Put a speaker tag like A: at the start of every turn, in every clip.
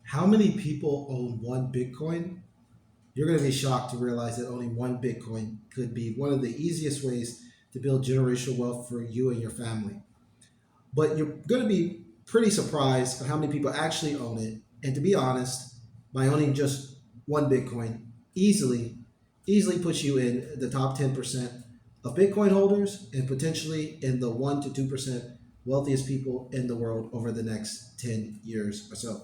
A: How many people own one Bitcoin? You're going to be shocked to realize that owning one Bitcoin could be one of the easiest ways to build generational wealth for you and your family. But you're going to be pretty surprised at how many people actually own it. And to be honest, by owning just one Bitcoin, easily puts you in the top 10% of Bitcoin holders and potentially in the 1 to 2% wealthiest people in the world over the next 10 years or so.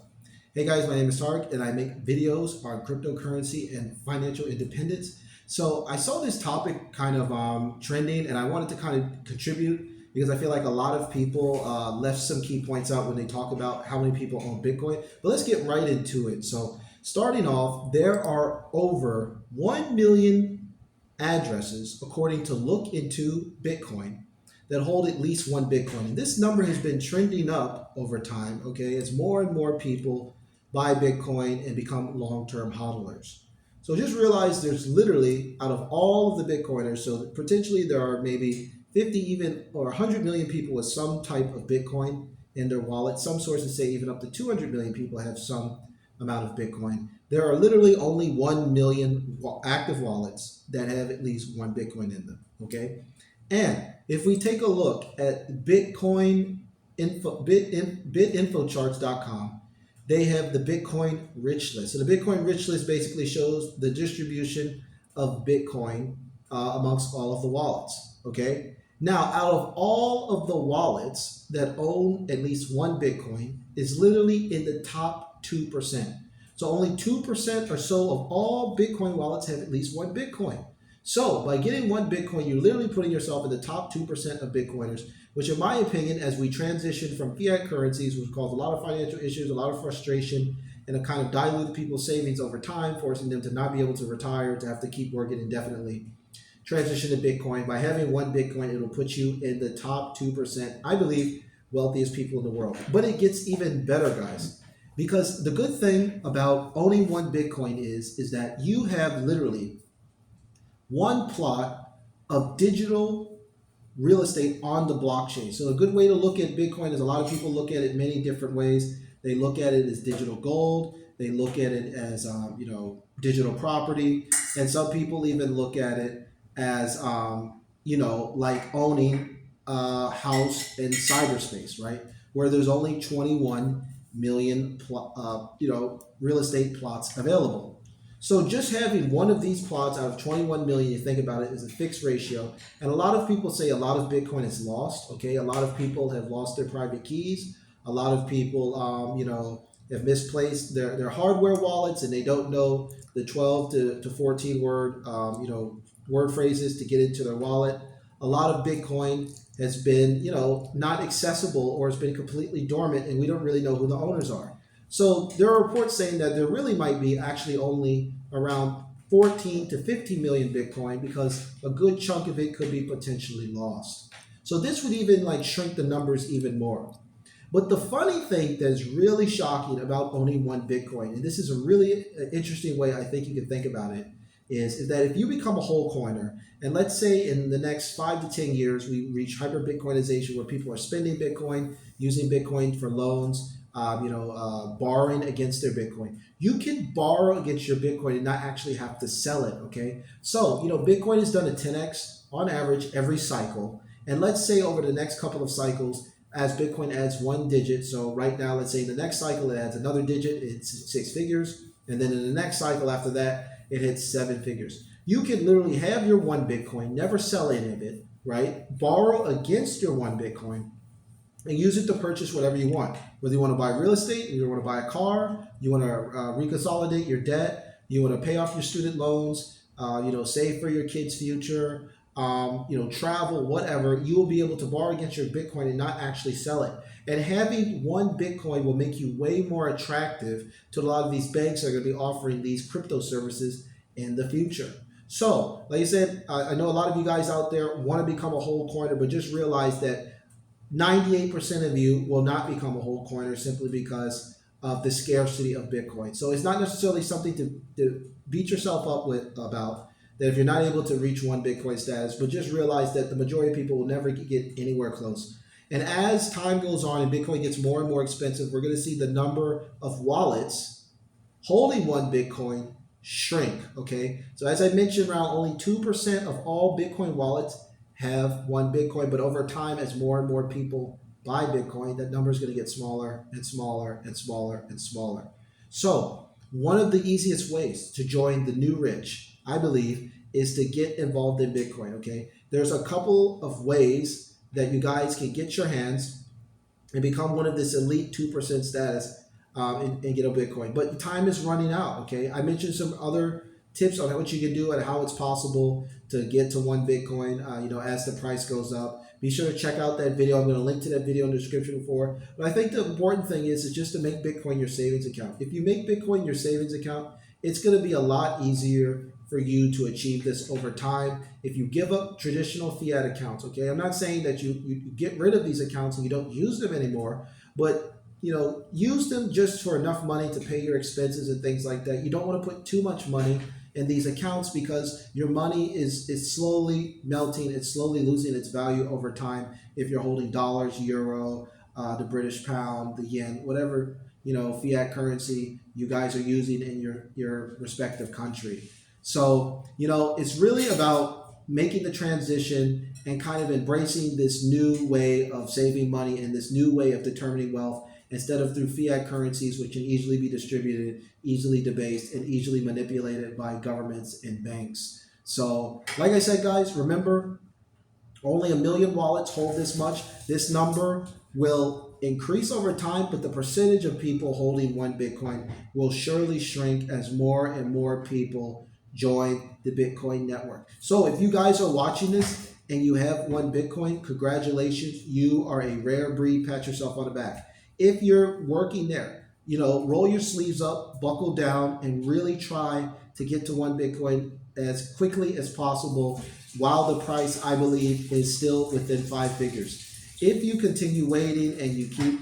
A: Hey guys, my name is Tarik and I make videos on cryptocurrency and financial independence. So I saw this topic kind of trending and I wanted to kind of contribute because I feel like a lot of people left some key points out when they talk about how many people own Bitcoin. But let's get right into it. So starting off, there are over 1 million addresses, according to Look Into Bitcoin, that hold at least one Bitcoin. And this number has been trending up over time, okay, as more and more people buy Bitcoin and become long-term hodlers. So just realize there's literally, out of all of the Bitcoiners, so potentially there are maybe 50 even or 100 million people with some type of Bitcoin in their wallet. Some sources say even up to 200 million people have some amount of Bitcoin. There are literally only 1 million active wallets that have at least one Bitcoin in them, okay? And if we take a look at bitinfocharts.com, they have the Bitcoin rich list. So the Bitcoin rich list basically shows the distribution of Bitcoin amongst all of the wallets, okay? Now, out of all of the wallets that own at least one Bitcoin is literally in the top 2%. So only 2% or so of all Bitcoin wallets have at least one Bitcoin. So by getting one Bitcoin, you're literally putting yourself in the top 2% of Bitcoiners, which in my opinion, as we transition from fiat currencies, which caused a lot of financial issues, a lot of frustration, and it kind of diluted people's savings over time, forcing them to not be able to retire, to have to keep working indefinitely. Transition to Bitcoin. By having one Bitcoin, it'll put you in the top 2%, I believe, wealthiest people in the world. But it gets even better, guys. Because the good thing about owning one Bitcoin is that you have literally one plot of digital real estate on the blockchain. So a good way to look at Bitcoin is a lot of people look at it many different ways. They look at it as digital gold. They look at it as digital property, and some people even look at it as like owning a house in cyberspace, right? Where there's only 21 million real estate plots available. So just having one of these plots out of 21 million, you think about it, is a fixed ratio. And a lot of people say a lot of Bitcoin is lost. Okay, a lot of people have lost their private keys. A lot of people, have misplaced their hardware wallets, and they don't know the 12 to 14 word phrases to get into their wallet. A lot of Bitcoin has been, not accessible, or has been completely dormant, and we don't really know who the owners are. So there are reports saying that there really might be actually only around 14 to 15 million Bitcoin, because a good chunk of it could be potentially lost. So this would even shrink the numbers even more. But the funny thing that's really shocking about owning one Bitcoin, and this is a really interesting way I think you can think about it, is that if you become a whole coiner, and let's say in the next 5 to 10 years we reach hyper Bitcoinization, where people are spending Bitcoin, using Bitcoin for loans, borrowing against their Bitcoin. You can borrow against your Bitcoin and not actually have to sell it, okay? So, Bitcoin has done a 10x on average every cycle. And let's say over the next couple of cycles, as Bitcoin adds one digit, so right now, let's say in the next cycle, it adds another digit, it's 6 figures. And then in the next cycle after that, it hits 7 figures. You can literally have your one Bitcoin, never sell any of it, right? Borrow against your one Bitcoin, and use it to purchase whatever you want. Whether you want to buy real estate, you want to buy a car, you want to reconsolidate your debt, you want to pay off your student loans, save for your kids' future, travel, whatever, you will be able to borrow against your Bitcoin and not actually sell it. And having one Bitcoin will make you way more attractive to a lot of these banks that are going to be offering these crypto services in the future. So, like I said, I know a lot of you guys out there want to become a whole coiner, but just realize that 98% of you will not become a whole coiner simply because of the scarcity of Bitcoin. So it's not necessarily something to beat yourself up with about, that if you're not able to reach one Bitcoin status, but just realize that the majority of people will never get anywhere close. And as time goes on and Bitcoin gets more and more expensive, we're going to see the number of wallets holding one Bitcoin shrink. Okay, so as I mentioned, around only 2% of all Bitcoin wallets have one Bitcoin, but over time, as more and more people buy Bitcoin, that number is going to get smaller and smaller and smaller and smaller. So one of the easiest ways to join the new rich, I believe, is to get involved in Bitcoin. Okay, there's a couple of ways that you guys can get your hands and become one of this elite 2% status, and get a Bitcoin. But time is running out. Okay, I mentioned some other tips on what you can do and how it's possible to get to one Bitcoin. As the price goes up. Be sure to check out that video. I'm going to link to that video in the description before. But I think the important thing is just to make Bitcoin your savings account. If you make Bitcoin your savings account, it's going to be a lot easier for you to achieve this over time if you give up traditional fiat accounts. Okay, I'm not saying that you get rid of these accounts and you don't use them anymore, but use them just for enough money to pay your expenses and things like that. You don't want to put too much money in these accounts because your money is slowly melting. It's slowly losing its value over time if you're holding dollars, euro, the British pound, the yen, whatever fiat currency you guys are using in your respective country. So it's really about making the transition and kind of embracing this new way of saving money and this new way of determining wealth instead of through fiat currencies, which can easily be distributed, easily debased, and easily manipulated by governments and banks. So, like I said, guys, remember, only 1 million wallets hold this much. This number will increase over time, but the percentage of people holding one Bitcoin will surely shrink as more and more people join the Bitcoin network. So if you guys are watching this and you have one Bitcoin, congratulations. You are a rare breed. Pat yourself on the back. If you're working there, roll your sleeves up, buckle down, and really try to get to one Bitcoin as quickly as possible while the price, I believe, is still within 5 figures. If you continue waiting and you keep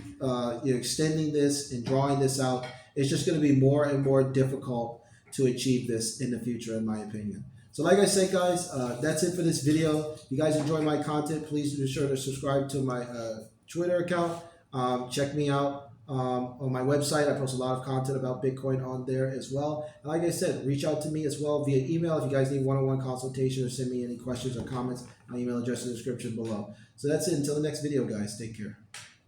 A: extending this and drawing this out, it's just going to be more and more difficult to achieve this in the future, in my opinion. So like I said, guys, that's it for this video. If you guys enjoy my content, please be sure to subscribe to my Twitter account. Check me out on my website. I post a lot of content about Bitcoin on there as well. And like I said, reach out to me as well via email if you guys need one-on-one consultation or send me any questions or comments. My email address in the description below. So that's it. Until the next video, guys. Take care.